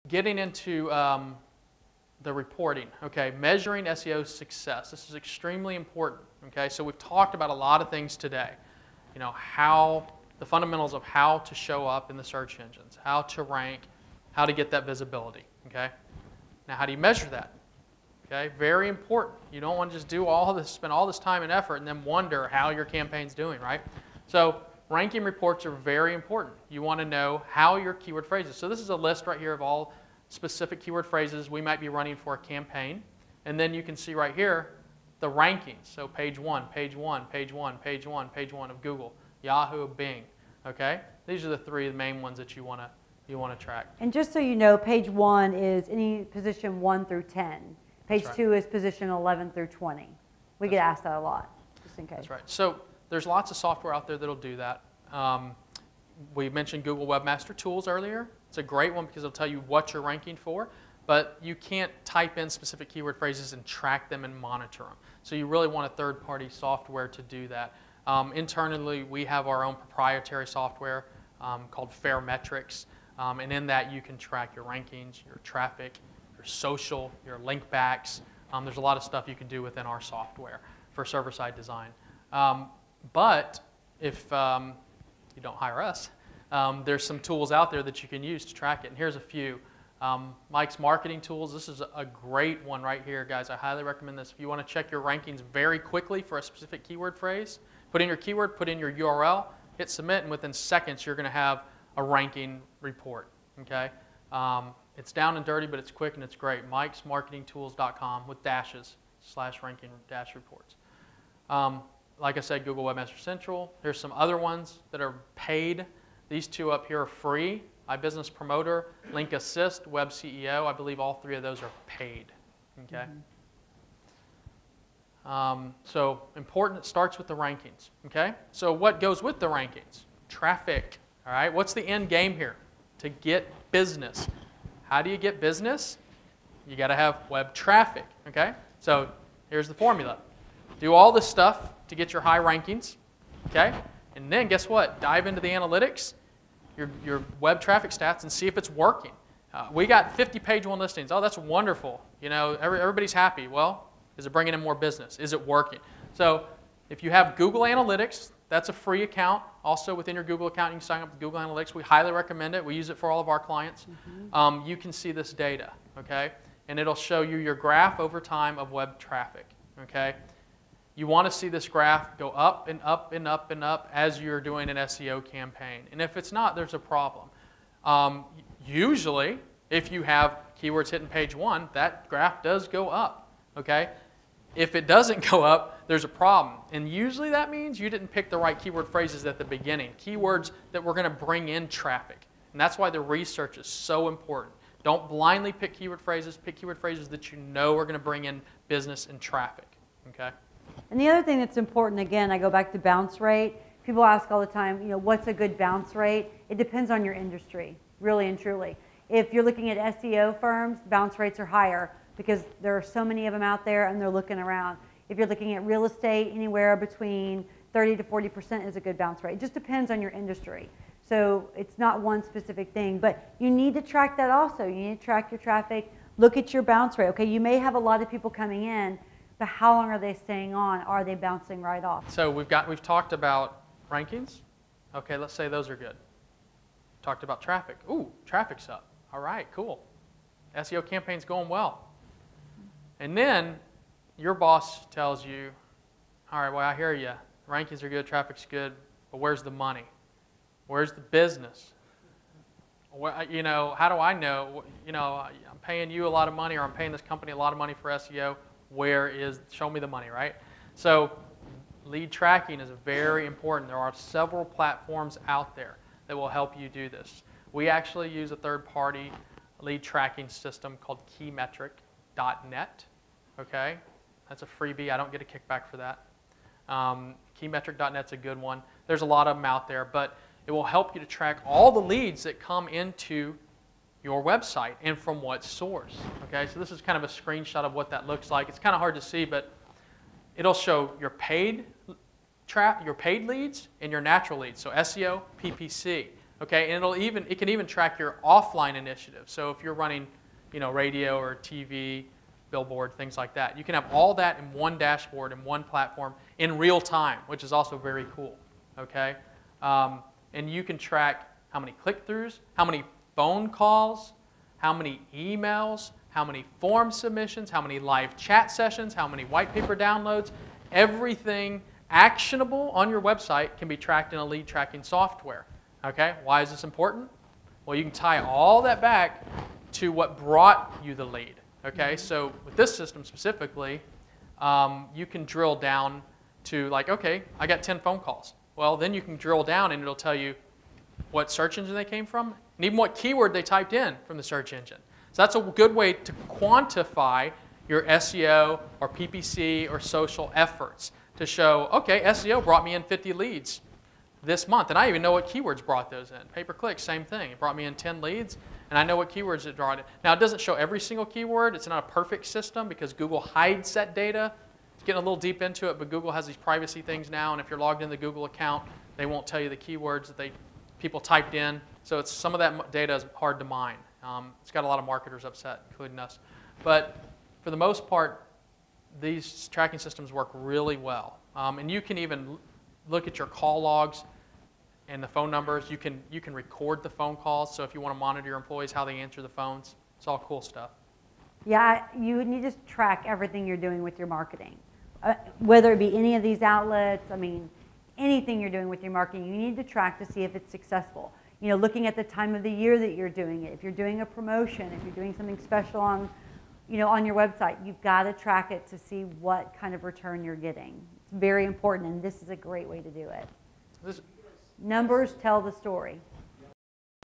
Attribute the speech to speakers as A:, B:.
A: getting into the reporting, okay, measuring SEO success. This is extremely important, okay? So we've talked about a lot of things today. You know, the fundamentals of how to show up in the search engines, how to rank, how to get that visibility, okay? Now, how do you measure that? Okay, very important. You don't want to just do all this, spend all this time and effort and then wonder how your campaign's doing, right? So ranking reports are very important. You want to know how your keyword phrases. So this is a list right here of all specific keyword phrases we might be running for a campaign. And then you can see right here the rankings. So page 1, page 1, page 1, page 1, page 1 of Google, Yahoo, Bing. Okay? These are the three main ones that you want to track.
B: And just so you know, page 1 is any position 1 through 10. Page 2 is position 11 through 20. We get asked that a lot, just in case.
A: That's right. So there's lots of software out there that'll do that. We mentioned Google Webmaster Tools earlier. It's a great one because it'll tell you what you're ranking for, but you can't type in specific keyword phrases and track them and monitor them. So you really want a third-party software to do that. Internally, we have our own proprietary software called Fairmetrics, and in that you can track your rankings, your traffic, your social, your link backs. There's a lot of stuff you can do within our software for server-side design. But if you don't hire us, there's some tools out there that you can use to track it. And here's a few. Mike's Marketing Tools. This is a great one right here, guys. I highly recommend this. If you want to check your rankings very quickly for a specific keyword phrase, put in your keyword, put in your URL, hit submit, and within seconds you're going to have a ranking report. Okay? It's down and dirty, but it's quick and it's great. mikesmarketingtools.com with dashes /ranking-reports. Like I said, Google Webmaster Central. There's some other ones that are paid. These two up here are free. iBusiness Promoter, Link Assist, Web CEO. I believe all three of those are paid. Okay. So important. It starts with the rankings. Okay. So what goes with the rankings? Traffic. All right. What's the end game here? To get business. How do you get business? You got to have web traffic, okay? So here's the formula. Do all this stuff to get your high rankings, okay? And then guess what? Dive into the analytics, your web traffic stats, and see if it's working. We got 50 page 1 listings. Oh, that's wonderful. You know, everybody's happy. Well, is it bringing in more business? Is it working? So if you have Google Analytics, that's a free account. Also, within your Google account, you can sign up with Google Analytics. We highly recommend it. We use it for all of our clients. You can see this data, okay? And it'll show you your graph over time of web traffic, okay? You want to see this graph go up and up and up and up as you're doing an SEO campaign. And if it's not, there's a problem. Usually, if you have keywords hitting page 1, that graph does go up, okay? If it doesn't go up, there's a problem. And usually that means you didn't pick the right keyword phrases at the beginning, keywords that were going to bring in traffic. And that's why the research is so important. Don't blindly pick keyword phrases. Pick keyword phrases that you know are going to bring in business and traffic. Okay?
B: And the other thing that's important, again, I go back to bounce rate. People ask all the time, you know, what's a good bounce rate? It depends on your industry, really and truly. If you're looking at SEO firms, bounce rates are higher because there are so many of them out there and they're looking around. If you're looking at real estate, anywhere between 30 to 40% is a good bounce rate. It just depends on your industry. So it's not one specific thing, but you need to track that also. You need to track your traffic, look at your bounce rate. Okay, you may have a lot of people coming in, but how long are they staying on? Are they bouncing right off?
A: So we've talked about rankings. Okay, let's say those are good. Talked about traffic. Ooh, traffic's up. All right, cool. SEO campaign's going well. And then your boss tells you, all right, well, I hear you. Rankings are good, traffic's good, but where's the money? Where's the business? You know, how do I know? You know, I'm paying you a lot of money or I'm paying this company a lot of money for SEO. Show me the money, right? So lead tracking is very important. There are several platforms out there that will help you do this. We actually use a third-party lead tracking system called Keymetric.net. Okay? That's a freebie. I don't get a kickback for that. Keymetric.net's a good one. There's a lot of them out there, but it will help you to track all the leads that come into your website and from what source. Okay, so this is kind of a screenshot of what that looks like. It's kind of hard to see, but it'll show your paid leads and your natural leads. So SEO, PPC. Okay, and it can even track your offline initiatives. So if you're running, radio or TV, billboard, things like that, you can have all that in one dashboard in one platform in real time, which is also very cool. Okay, and you can track how many click-throughs, how many phone calls, how many emails, how many form submissions, how many live chat sessions, how many white paper downloads. Everything actionable on your website can be tracked in a lead tracking software. Okay, why is this important? Well, you can tie all that back to what brought you the lead. Okay, so with this system specifically, you can drill down to like, okay, I got 10 phone calls. Well, then you can drill down and it'll tell you what search engine they came from and even what keyword they typed in from the search engine. So that's a good way to quantify your SEO or PPC or social efforts to show, okay, SEO brought me in 50 leads this month, and I even know what keywords brought those in. Pay-per-click, same thing. It brought me in 10 leads, and I know what keywords it brought in. Now, it doesn't show every single keyword. It's not a perfect system because Google hides that data. It's getting a little deep into it, but Google has these privacy things now, and if you're logged in the Google account, they won't tell you the keywords that people typed in. So some of that data is hard to mine. It's got a lot of marketers upset, including us. But for the most part, these tracking systems work really well. And you can even look at your call logs and the phone numbers. You can record the phone calls. So if you want to monitor your employees, how they answer the phones, it's all cool stuff.
B: Yeah, you need to track everything you're doing with your marketing. Whether it be any of these outlets, anything you're doing with your marketing, you need to track to see if it's successful. Looking at the time of the year that you're doing it. If you're doing a promotion, if you're doing something special on your website, you've got to track it to see what kind of return you're getting. It's very important, and this is a great way to do it. Numbers tell the story.